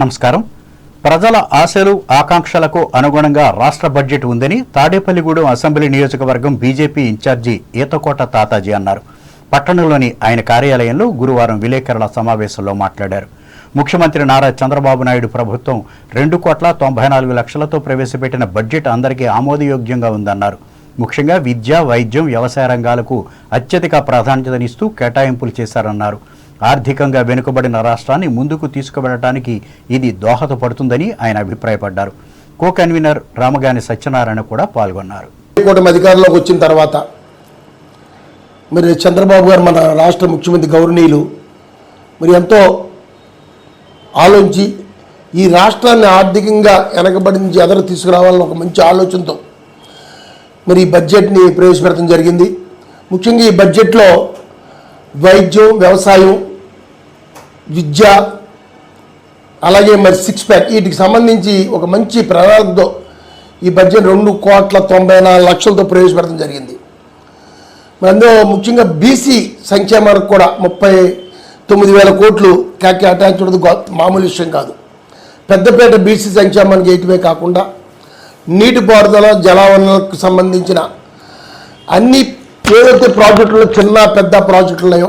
నమస్కారం. ప్రజల ఆశలు ఆకాంక్షలకు అనుగుణంగా రాష్ట్ర బడ్జెట్ ఉందని తాడేపల్లిగూడెం అసెంబ్లీ నియోజకవర్గం బీజేపీ ఇన్ఛార్జి ఈతకోట తాతాజీ అన్నారు. పట్టణంలోని ఆయన కార్యాలయంలో గురువారం విలేకరుల సమావేశంలో మాట్లాడారు. ముఖ్యమంత్రి నారా చంద్రబాబు నాయుడు ప్రభుత్వం 2,94,00,000తో ప్రవేశపెట్టిన బడ్జెట్ అందరికీ ఆమోదయోగ్యంగా ఉందన్నారు. ముఖ్యంగా విద్య, వైద్యం, వ్యవసాయ రంగాలకు అత్యధిక ప్రాధాన్యతనిస్తూ కేటాయింపులు చేశారన్నారు. ఆర్థికంగా వెనుకబడిన రాష్ట్రాన్ని ముందుకు తీసుకువెళ్లడానికి ఇది దోహదపడుతుందని ఆయన అభిప్రాయపడ్డారు. కో కన్వీనర్ రామగాని సత్యనారాయణ కూడా పాల్గొన్నారు. కూటమి అధికారంలోకి వచ్చిన తర్వాత మరి చంద్రబాబు గారు మన రాష్ట్ర ముఖ్యమంత్రి గౌరవనీయులు మరి ఎంతో ఆలోచించి ఈ రాష్ట్రాన్ని ఆర్థికంగా వెనకబడి నుంచి ఎదరు తీసుకురావాలని ఒక మంచి ఆలోచనతో మరి ఈ బడ్జెట్ని ప్రవేశపెట్టడం జరిగింది. ముఖ్యంగా ఈ బడ్జెట్లో వైద్యం, వ్యవసాయం, విద్య, అలాగే మరి 6 ప్యాక్ వీటికి సంబంధించి ఒక మంచి ప్రణాళికతో ఈ బడ్జెట్ 2,94,00,000తో ప్రవేశపెట్టడం జరిగింది. మరి అందులో ముఖ్యంగా బీసీ సంక్షేమానికి కూడా 39,000 కోట్లు కేటాయించడం మామూలు విషయం కాదు. పెద్దపేట బీసీ సంక్షేమానికి ఏటివే కాకుండా నీటిపారుదల, జలవనరులకు సంబంధించిన అన్ని ఏదైతే ప్రాజెక్టులో చిన్న పెద్ద ప్రాజెక్టులు ఉన్నాయో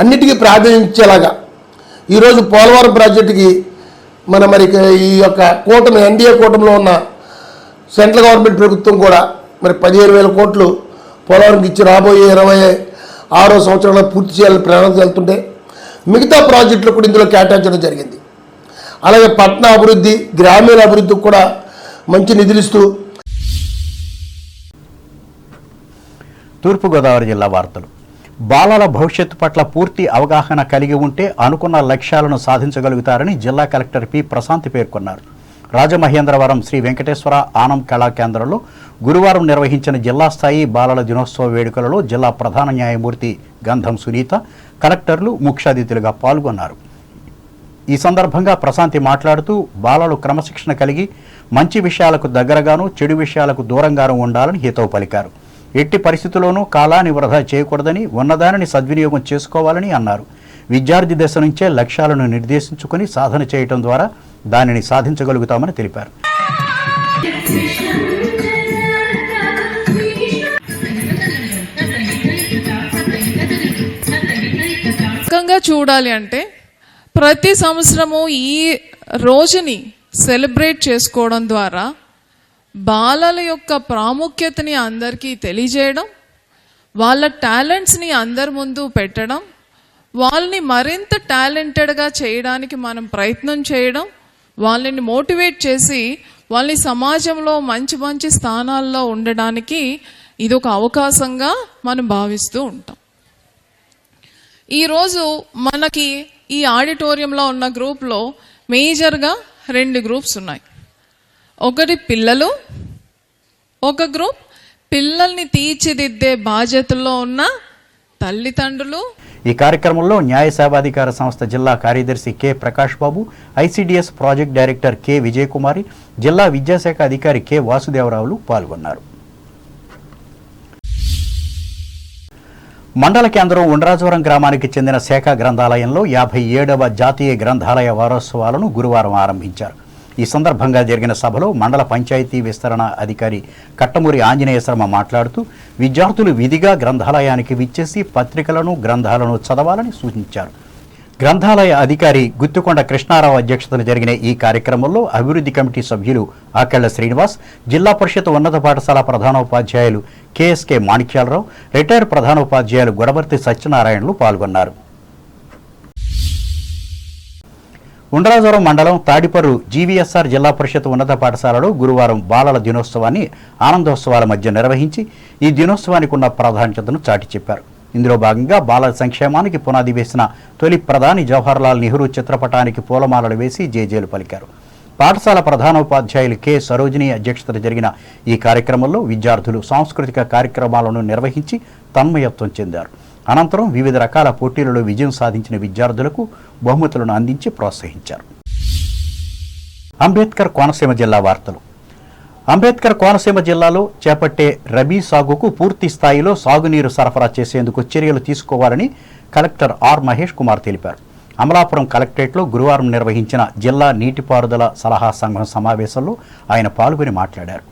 అన్నిటికీ ప్రాధాన్యతలాగా ఈరోజు పోలవరం ప్రాజెక్టుకి మరి ఈ యొక్క కూటమి ఎన్డీఏ కూటమిలో ఉన్న సెంట్రల్ గవర్నమెంట్ ప్రభుత్వం కూడా మరి 15,000 కోట్లు పోలవరంకి ఇచ్చి రాబోయే 26వ సంవత్సరంలో పూర్తి చేయాలని ప్రణాళిక వెళ్తుంటే మిగతా ప్రాజెక్టులు కూడా ఇందులో కేటాయించడం జరిగింది. అలాగే పట్టణ అభివృద్ధి, గ్రామీణ అభివృద్ధికి కూడా మంచి నిధులు ఇస్తూ. తూర్పుగోదావరి జిల్లా వార్తలు. బాలల భవిష్యత్తు పట్ల పూర్తి అవగాహన కలిగి ఉంటే అనుకున్న లక్ష్యాలను సాధించగలుగుతారని జిల్లా కలెక్టర్ పి ప్రశాంతి పేర్కొన్నారు. రాజమహేంద్రవరం శ్రీ వెంకటేశ్వర ఆనం కళా కేంద్రంలో గురువారం నిర్వహించిన జిల్లా స్థాయి బాలల దినోత్సవ వేడుకలలో జిల్లా ప్రధాన న్యాయమూర్తి గంధం సునీత, కలెక్టర్లు ముఖ్య అతిథులుగా పాల్గొన్నారు. ఈ సందర్భంగా ప్రశాంతి మాట్లాడుతూ బాలలు క్రమశిక్షణ కలిగి మంచి విషయాలకు దగ్గరగాను, చెడు విషయాలకు దూరంగాను ఉండాలని హితవు పలికారు. ఎట్టి పరిస్థితుల్లోనూ కాలాన్ని వృధా చేయకూడదని, ఉన్నదానిని సద్వినియోగం చేసుకోవాలని అన్నారు. విద్యార్థి దశ నుంచే లక్ష్యాలను నిర్దేశించుకుని సాధన చేయటం ద్వారా దానిని సాధించగలుగుతామని తెలిపారు. చూడాలి అంటే ప్రతి సంవత్సరము ఈ రోజుని సెలబ్రేట్ చేసుకోవడం ద్వారా బాలల యొక్క ప్రాముఖ్యతని అందరికీ తెలియజేయడం, వాళ్ళ టాలెంట్స్ని అందరి ముందు పెట్టడం, వాళ్ళని మరింత టాలెంటెడ్గా చేయడానికి మనం ప్రయత్నం చేయడం, వాళ్ళని మోటివేట్ చేసి వాళ్ళని సమాజంలో మంచి మంచి స్థానాల్లో ఉండడానికి ఇది ఒక అవకాశంగా మనం భావిస్తూ ఉంటాం. ఈరోజు మనకి ఈ ఆడిటోరియంలో ఉన్న గ్రూప్లో మేజర్గా 2 గ్రూప్స్ ఉన్నాయి. ఒకటి పిల్లలు, ఒక గ్రూప్ పిల్లల్ని తీర్చిదిద్దే బాధ్యతల్లో ఉన్న తల్లిదండ్రులు. ఈ కార్యక్రమంలో న్యాయ సేవాధికార సంస్థ జిల్లా కార్యదర్శి K Prakash Babu, ICDS project director K Vijayakumari, జిల్లా విద్యాశాఖ అధికారి కె వాసుదేవరావులు పాల్గొన్నారు. మండల కేంద్రం ఉండ్రాజవరం గ్రామానికి చెందిన శాఖ గ్రంథాలయంలో 57వ జాతీయ గ్రంథాలయ వారోత్సవాలను గురువారం ఆరంభించారు. ఈ సందర్భంగా జరిగిన సభలో మండల పంచాయతీ విస్తరణ అధికారి కట్టమూరి ఆంజనేయ శర్మ మాట్లాడుతూ విద్యార్థులు విధిగా గ్రంథాలయానికి విచ్చేసి పత్రికలను, గ్రంథాలను చదవాలని సూచించారు. గ్రంథాలయ అధికారి గుత్తుకొండ కృష్ణారావు అధ్యక్షతన జరిగిన ఈ కార్యక్రమంలో అభివృద్ధి కమిటీ సభ్యులు ఆకెళ్ల శ్రీనివాస్, జిల్లా పరిషత్ ఉన్నత పాఠశాల ప్రధానోపాధ్యాయులు కెఎస్కే మాణిక్యాలరావు, రిటైర్ ప్రధానోపాధ్యాయులు గొడవర్తి సత్యనారాయణలు పాల్గొన్నారు. ఉండ్రాజవరం మండలం తాడిపర్రు జీవీఎస్ఆర్ జిల్లా పరిషత్ ఉన్నత పాఠశాలలో గురువారం బాలల దినోత్సవాన్ని ఆనందోత్సవాల మధ్య నిర్వహించి ఈ దినోత్సవానికి ఉన్న ప్రాధాన్యతను చాటి చెప్పారు. ఇందులో భాగంగా బాలల సంక్షేమానికి పునాది వేసిన తొలి ప్రధాని జవహర్లాల్ నెహ్రూ చిత్రపటానికి పూలమాలలు వేసి జేజేలు పలికారు. పాఠశాల ప్రధానోపాధ్యాయులు కె సరోజిని అధ్యక్షతన జరిగిన ఈ కార్యక్రమంలో విద్యార్థులు సాంస్కృతిక కార్యక్రమాలను నిర్వహించి తన్మయత్వం చెందారు. అనంతరం వివిధ రకాల పోటీలలో విజయం సాధించిన విద్యార్థులకు బహుమతులను అందించి ప్రోత్సహించారు. అంబేద్కర్ కోనసీమ జిల్లా వార్తలు. అంబేద్కర్ కోనసీమ జిల్లాలో చేపట్టే రబీ సాగుకు పూర్తి స్థాయిలో సాగునీరు సరఫరా చేసేందుకు చర్యలు తీసుకోవాలని కలెక్టర్ ఆర్ మహేష్ కుమార్ తెలిపారు. అమలాపురం కలెక్టరేట్లో గురువారం నిర్వహించిన జిల్లా నీటిపారుదల సలహా సంఘం సమావేశంలో ఆయన పాల్గొని మాట్లాడారు.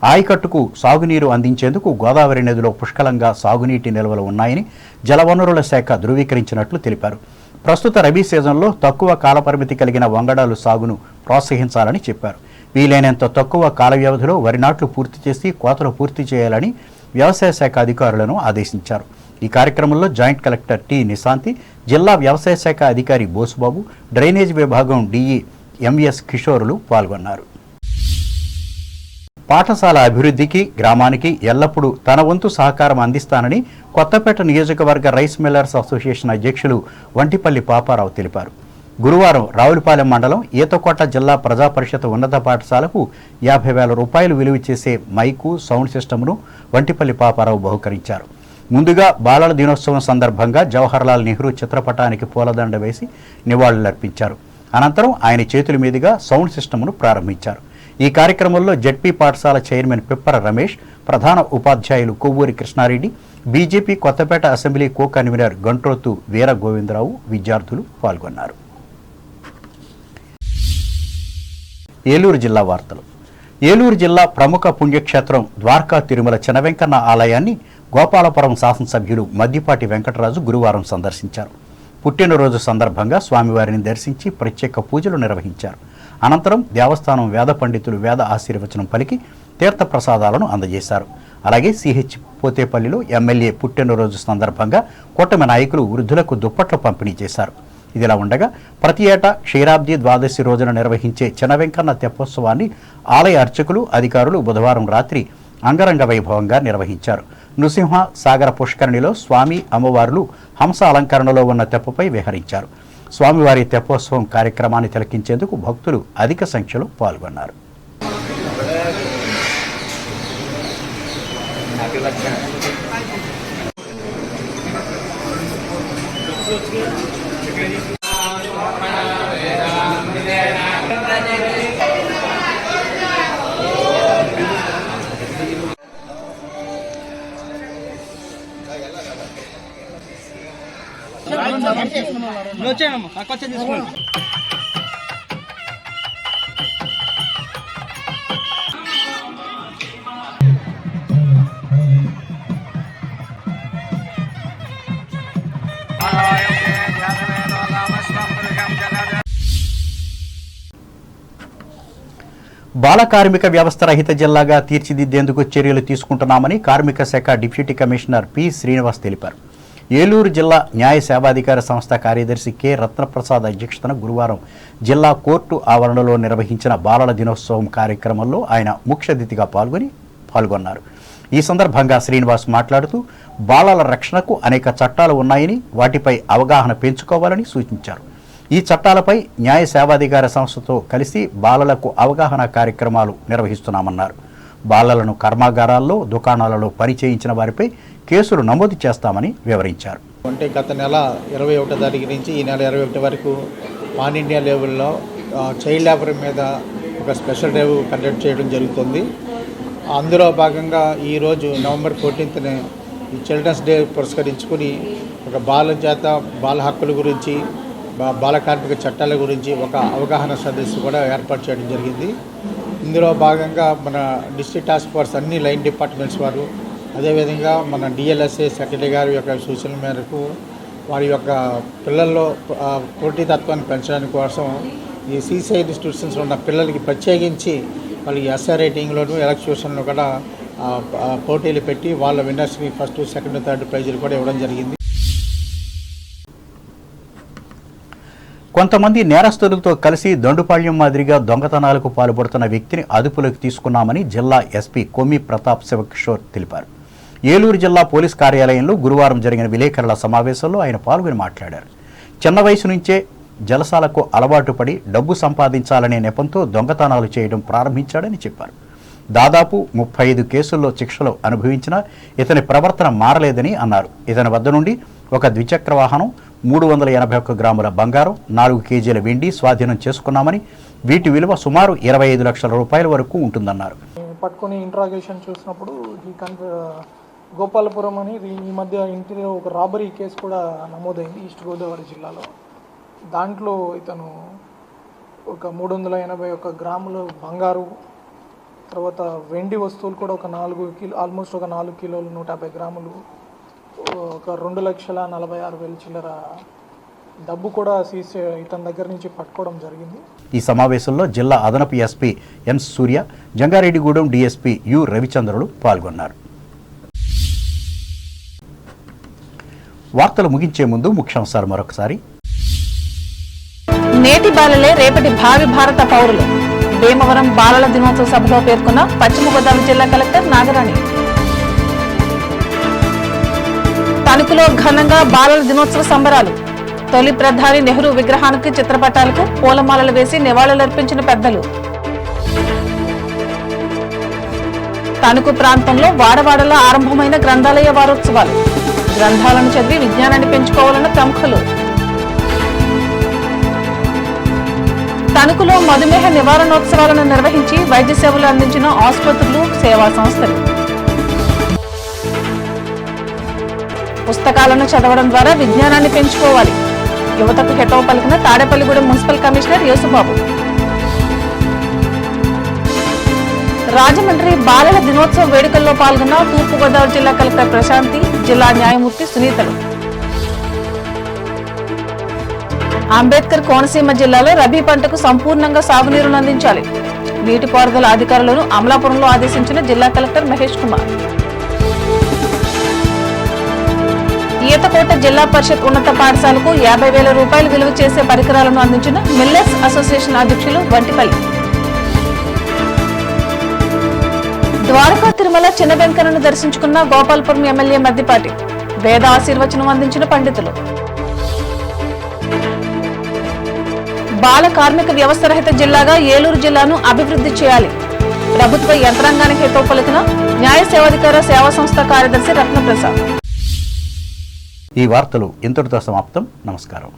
ఆయకట్టుకు సాగునీరు అందించేందుకు గోదావరి నదిలో పుష్కలంగా సాగునీటి నిల్వలు ఉన్నాయని జలవనరుల శాఖ ధృవీకరించినట్లు తెలిపారు. ప్రస్తుత రబీ సీజన్లో తక్కువ కాలపరిమితి కలిగిన వంగడాలు సాగును ప్రోత్సహించాలని చెప్పారు. వీలైనంత తక్కువ కాల వ్యవధిలో వరి నాట్లు పూర్తి చేసి కోతలు పూర్తి చేయాలని వ్యవసాయ శాఖ అధికారులను ఆదేశించారు. ఈ కార్యక్రమంలో జాయింట్ కలెక్టర్ టి నిశాంతి, జిల్లా వ్యవసాయ శాఖ అధికారి బోసుబాబు, డ్రైనేజ్ విభాగం డిఈ ఎంఎస్ కిషోరులు పాల్గొన్నారు. పాఠశాల అభివృద్ధికి గ్రామానికి ఎల్లప్పుడూ తన వంతు సహకారం అందిస్తానని కొత్తపేట నియోజకవర్గ రైస్ మిల్లర్స్ అసోసియేషన్ అధ్యక్షులు వంటిపల్లి పాపారావు తెలిపారు. గురువారం రావులపాలెం మండలం ఈతకోట జిల్లా ప్రజా పరిషత్ ఉన్నత పాఠశాలకు 50,000 రూపాయలు విలువ చేసే మైకు, సౌండ్ సిస్టమ్ను వంటిపల్లి పాపారావు బహుకరించారు. ముందుగా బాలల దినోత్సవం సందర్భంగా జవహర్లాల్ నెహ్రూ చిత్రపటానికి పూలదండ వేసి నివాళులర్పించారు. అనంతరం ఆయన చేతుల మీదుగా సౌండ్ సిస్టమ్ను ప్రారంభించారు. ఈ కార్యక్రమంలో జెడ్పీ పాఠశాల చైర్మన్ పిప్పర రమేష్, ప్రధాన ఉపాధ్యాయులు Kovvuri Krishnareddy, BJP Kothapeta assembly co convener Gantrothu Veera Govindarao, విద్యార్థులు పాల్గొన్నారు. ఏలూరు జిల్లా వార్తలు. ఏలూరు జిల్లా ప్రముఖ పుణ్యక్షేత్రం ద్వారకా తిరుమల చినవెంకన్న ఆలయాన్ని గోపాలపురం శాసనసభ్యులు మద్దిపాటి వెంకటరాజు గురువారం సందర్శించారు. పుట్టినరోజు సందర్భంగా స్వామివారిని దర్శించి ప్రత్యేక పూజలు నిర్వహించారు. అనంతరం దేవస్థానం వేద పండితులు వేద ఆశీర్వచనం పలికి తీర్థప్రసాదాలను అందజేశారు. అలాగే సిహెచ్ పోతేపల్లిలో ఎమ్మెల్యే పుట్టినరోజు సందర్భంగా కూటమి నాయకులు వృద్ధులకు దుప్పట్లు పంపిణీ చేశారు. ఇదిలా ఉండగా ప్రతి ఏటా క్షీరాబ్ది ద్వాదశి రోజున నిర్వహించే చినవెంకన్న తెప్పోత్సవాన్ని ఆలయ అర్చకులు, అధికారులు బుధవారం రాత్రి అంగరంగ వైభవంగా నిర్వహించారు. నృసింహ సాగర పుష్కరిణిలో స్వామి, అమ్మవార్లు హంస అలంకరణలో ఉన్న తెప్పపై విహరించారు. స్వామివారి తెప్పోత్సవం కార్యక్రమాన్ని తిలకించేందుకు భక్తులు అధిక సంఖ్యలో పాల్గొన్నారు. బాల కార్మిక వ్యవస్థ రహిత జిల్లాగా తీర్చిదిద్దేందుకు చర్యలు తీసుకుంటున్నామని కార్మిక శాఖ డిప్యూటీ కమిషనర్ పి శ్రీనివాస్ తెలిపారు. ఏలూరు జిల్లా న్యాయ సేవాధికార సంస్థ కార్యదర్శి కె రత్నప్రసాద్ అధ్యక్షతన గురువారం జిల్లా కోర్టు ఆవరణలో నిర్వహించిన బాలల దినోత్సవం కార్యక్రమంలో ఆయన ముఖ్య అతిథిగా పాల్గొన్నారు. ఈ సందర్భంగా శ్రీనివాస్ మాట్లాడుతూ బాలల రక్షణకు అనేక చట్టాలు ఉన్నాయని, వాటిపై అవగాహన పెంచుకోవాలని సూచించారు. ఈ చట్టాలపై న్యాయ సేవాధికార సంస్థతో కలిసి బాలలకు అవగాహన కార్యక్రమాలు నిర్వహిస్తున్నామన్నారు. బాలలను కర్మాగారాల్లో, దుకాణాలలో పని చేయించిన వారిపై కేసులు నమోదు చేస్తామని వివరించారు. అంటే గత నెల 21వ తారీఖు నుంచి ఈ నెల 21 వరకు పాన్ ఇండియా లెవెల్లో చైల్డ్ లేబర్ మీద ఒక స్పెషల్ డ్రైవ్ కండక్ట్ చేయడం జరుగుతుంది. అందులో భాగంగా ఈరోజు నవంబర్ 14న ఈ చిల్డ్రన్స్ డే పురస్కరించుకుని ఒక బాల చేత బాల హక్కుల గురించి, బాల కార్మిక చట్టాల గురించి ఒక అవగాహన సదస్సు కూడా ఏర్పాటు చేయడం జరిగింది. ఇందులో భాగంగా మన డిస్ట్రిక్ట్ టాస్క్ ఫోర్స్ అన్ని లైన్ డిపార్ట్మెంట్స్ వారు, అదేవిధంగా మన డిఎల్ఎస్ఏ సెక్రటరీ గారి యొక్క సూచనల మేరకు వారి యొక్క పిల్లల్లో పోటీతత్వాన్ని పెంచడానికి కోసం ఈ సీసైడ్ ఇన్స్టిట్యూషన్స్లో ఉన్న పిల్లలకి ప్రత్యేకించి వాళ్ళకి ఎస్ఆర్ రైటింగ్లోను, ఎలక్యూషన్లో కూడా పోటీలు పెట్టి వాళ్ళ విన్నర్స్కి ఫస్ట్, సెకండ్, థర్డ్ ప్రైజులు కూడా ఇవ్వడం జరిగింది. కొంతమంది నేరస్తులతో కలిసి దండుపాళ్యం మాదిరిగా దొంగతనాలకు పాల్పడుతున్న వ్యక్తిని అదుపులోకి తీసుకున్నామని జిల్లా ఎస్పీ కొమ్మి ప్రతాప్ శివకిషోర్ తెలిపారు. ఏలూరు జిల్లా పోలీస్ కార్యాలయంలో గురువారం జరిగిన విలేకరుల సమావేశంలో ఆయన పాల్గొని మాట్లాడారు. చిన్న వయసు నుంచే జలసాలకు అలవాటు పడి డబ్బు సంపాదించాలనే నెపంతో దొంగతనాలు చేయడం ప్రారంభించాడని చెప్పారు. దాదాపు 35 కేసుల్లో శిక్షలు అనుభవించినా ఇతని ప్రవర్తన మారలేదని అన్నారు. ఇతని వద్ద నుండి ఒక ద్విచక్ర వాహనం, 381 గ్రాముల బంగారం, 4 కేజీల వెండి స్వాధీనం చేసుకున్నామని, వీటి విలువ సుమారు 25 లక్షల రూపాయల వరకు ఉంటుందన్నారు. పట్టుకొని ఇంట్రాగేషన్ చూసినప్పుడు గోపాలపురం అని ఈ మధ్య ఇంటిలో ఒక రాబరీ కేసు కూడా నమోదైంది ఈస్ట్ గోదావరి జిల్లాలో. దాంట్లో ఇతను ఒక 381 గ్రాములు బంగారు, తర్వాత వెండి వస్తువులు కూడా ఒక 4 కిలో, ఆల్మోస్ట్ ఒక 4 కిలోలు 150 గ్రాములు, ఒక 2,46,000 చిల్లర డబ్బు కూడా ఇతని దగ్గర నుంచి పట్టుకోవడం జరిగింది. ఈ సమావేశంలో జిల్లా అదనపు SP N Surya, Jangareddygudem DSP U Ravichandrulu పాల్గొన్నారు. వార్తలు ముగించే ముందు ముఖ్యాంశాలు మరొకసారి. నేటి బాలలే రేపటి భావి భారత పౌరులు, భీమవరం బాలల దినోత్సవ సభలో పేర్కొన్న పశ్చిమ గోదావరి జిల్లా కలెక్టర్ నాగరాణి. తణుకులో ఘనంగా బాలల దినోత్సవ సంబరాలు, తొలి ప్రధాని నెహ్రూ విగ్రహానికి చిత్రపటాలకు పూలమాలలు వేసి నివాళులర్పించిన పెద్దలు. తణుకు ప్రాంతంలో వాడవాడలా ఆరంభమైన గ్రంథాలయ వారోత్సవాలు, గ్రంథాలను చదివి విజ్ఞానాన్ని పెంచుకోవాలన్న ప్రముఖులు. తణుకులో మధుమేహ నివారణోత్సవాలను నిర్వహించి వైద్య సేవలు అందించిన ఆసుపత్రులు, సేవా సంస్థలు. పుస్తకాలను చదవడం ద్వారా విజ్ఞానాన్ని పెంచుకోవాలి, యువతకు హితవు పలికిన తాడేపల్లిగూడెం మున్సిపల్ కమిషనర్ యేసుబాబు. రాజమండ్రి బాలల దినోత్సవ వేడుకల్లో పాల్గొన్న తూర్పుగోదావరి జిల్లా కలెక్టర్ ప్రశాంతి, జిల్లా న్యాయమూర్తి సునీతలు. అంబేద్కర్ కోనసీమ జిల్లాలో రబీ పంటకు సంపూర్ణంగా సాగునీరును అందించాలి, నీటిపారుదల అధికారులను అమలాపురంలో ఆదేశించిన జిల్లా కలెక్టర్ మహేష్ కుమార్. ఈతకోట జిల్లా పరిషత్ ఉన్నత పాఠశాలకు 50,000 రూపాయలు విలువ చేసే పరికరాలను అందించిన మిల్లర్స్ అసోసియేషన్ అధ్యక్షులు వంటిపల్లి. ద్వారకా తిరుమల చిన్న వెంకన్నను దర్శించుకున్న గోపాల్పురం ఎమ్మెల్యే మద్దిపాటి, వేద ఆశీర్వచనం అందించిన పండితులు. బాల కార్మిక వ్యవస్థ రహిత జిల్లాగా ఏలూరు జిల్లాను అభివృద్ధి చేయాలి, ప్రభుత్వ యంత్రాంగానికి హితవు పలికిన న్యాయ సేవాధికార సేవా సంస్థ కార్యదర్శి రత్నప్రసాద్. ఈ వార్తలు ఇంతటితో సమాప్తం. నమస్కారం.